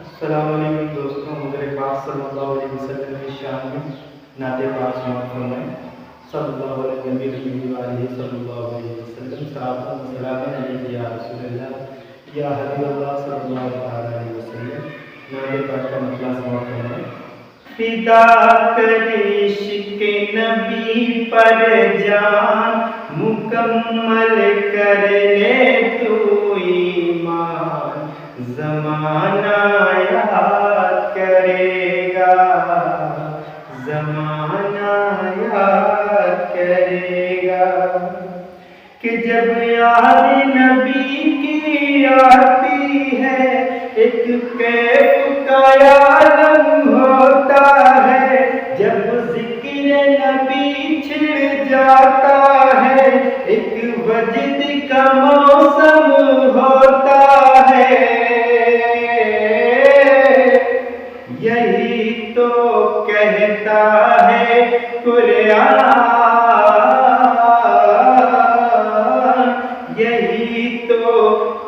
अस्सलाम वालेकुम दोस्तों, हुज़ूर पाक सल्लल्लाहु अलैहि वसल्लम की शान में नाते पाक समाअत फरमाएं। सल्लल्लाहु अलैहि नबी व आलिहि सल्लल्लाहु अलैहि वसल्लम। सलातो व सलाम अलैका या रसूलल्लाह या हबीबल्लाह सल्लल्लाहु अलैहि वसल्लम। नाते पाक का मतलब समाअत फरमाएं। फिदा कर इश्क़ नबी पर जान, मुकम्मल कर ले तू ईमान। ज़माना याद करेगा, ज़माना याद करेगा कि जब याद नबी की आती है, एक कैफ का आलम होता है। जब जिक्र नबी छिड़ जाता है, एक वजद का मौसम होता है। यही तो कहता है कुरान, यही तो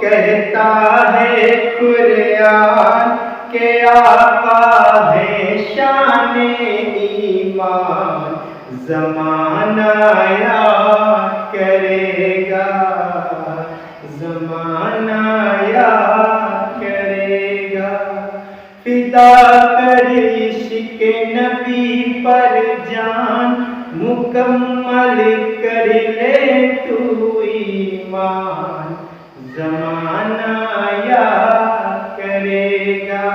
कहता है कुरान के आका है शान ईमान। ज़माना याद करेगा, ज़माना याद करेगा। फिदा कर इश्क़ नबी पर जान, मुकम्मल कर ले तू ईमान। ज़माना याद करेगा,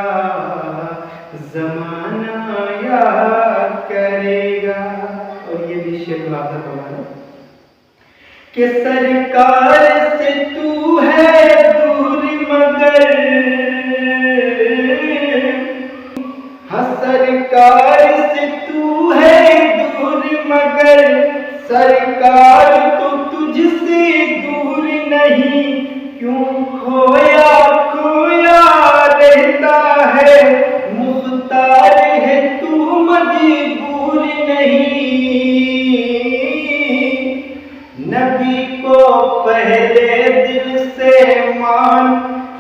ज़माना याद करेगा। और ये भी शेर लाता तुम्हारा कि सरकार से तू है दूर मगर, हाँ सरकार से तू है दूर मगर, सरकार तो तुझसे दूर नहीं। क्यों खोया खोया रहता है, मुख्तार है तू मजबूर नहीं। नबी को पहले दिल से मान,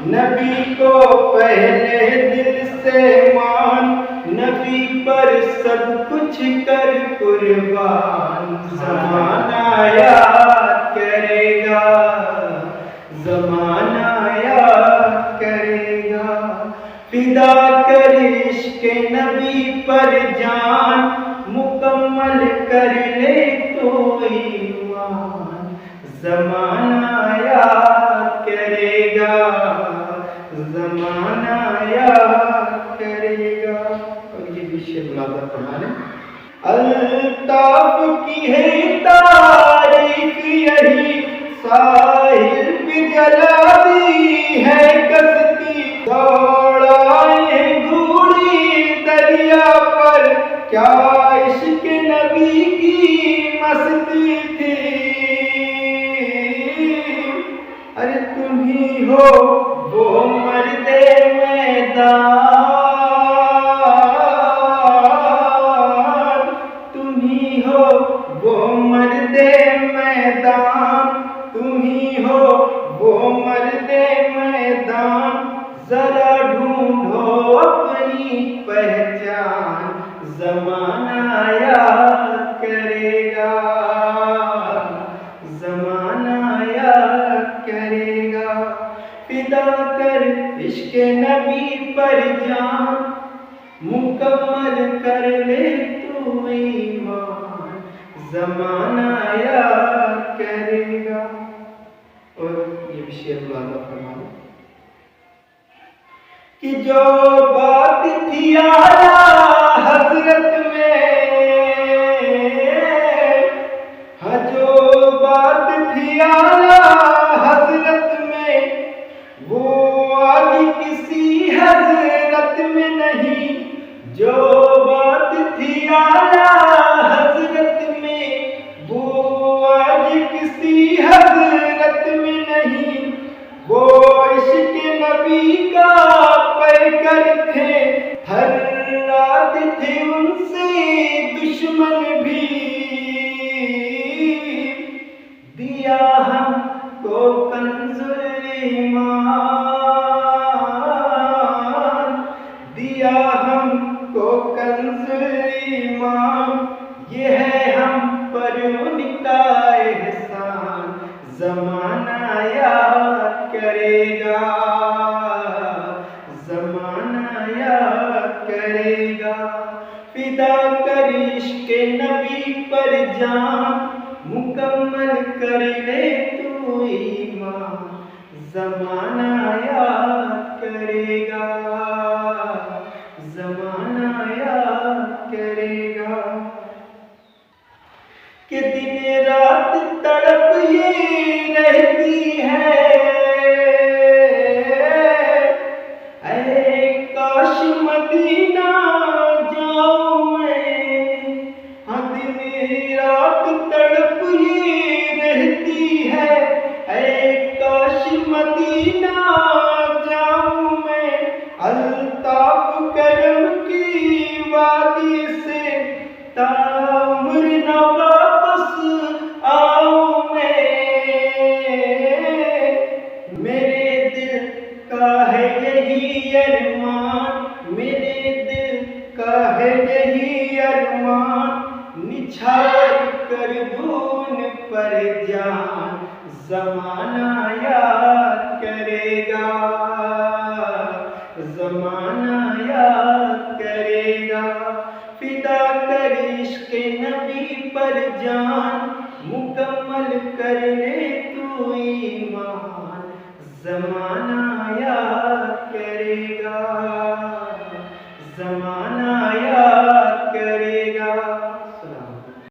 नबी को पहले दिल से मान। नबी पर सब कुछ कर कुर्बान। ज़माना याद करेगा, ज़माना याद करेगा। फिदा कर इश्क़ नबी पर जान, मुकम्मल कर ले तो ईमान। ज़माना याद करेगा, ज़माना याद करेगा। और ये विषय बुलाता पढ़ाने अल्ताफ की है तारीख यही, साहिल पे जला दी है कश्ती। दौड़ाए घोड़ी दरिया पर, क्या इश्क़ नबी की मस्ती थी। अरे तुम ही हो वो मर्दे मैदान, तुम ही हो वो मर्दे मैदान, तुम ही हो वो मर्दे मैदान। जरा ढूंढो अपनी पहचान, ज़माना याद करेगा, ज़माना याद करेगा। फिदा कर इश्क़ नबी पर जान, मुकम्मल कर ले तू ईमान। ज़माना याद करेगा। और ये भी शेर बुलाता फरमाना कि जो बात थी आला हज़रत में, हाँ जो बात थी आला हज़रत में, वो आज किसी हज़रत में नहीं। जो बात थी आला हज़रत में, वो आज किसी हज़रत में नहीं। वो इश्क़ नबी का पैकर थे, हर रात थे उनसे दुश्मन भी। दिया हमको कंज़ुल ईमान, नबी पर जान मुकम्मल कर ले तू ईमान, ज़माना याद करेगा, ज़माना याद करेगा। कि दिन रात तड़प ये रहती है, ऐ काश मदीना जाऊं मैं। हाँ दिन रात तड़प ये रहती है, ऐ काश मदीना जाऊं मैं। अल्ताफ करम की वादी से ताउम्र न वापस आऊं मैं। मेरे दिल का है यही अरमान, मेरे दिल का है यही अरमान। निछावर कर भून पर जान, ज़माना याद करेगा, ज़माना याद करेगा। फिदा कर इश्क़ नबी पर जान मुकम्मल कर ले तू ईमान, ज़माना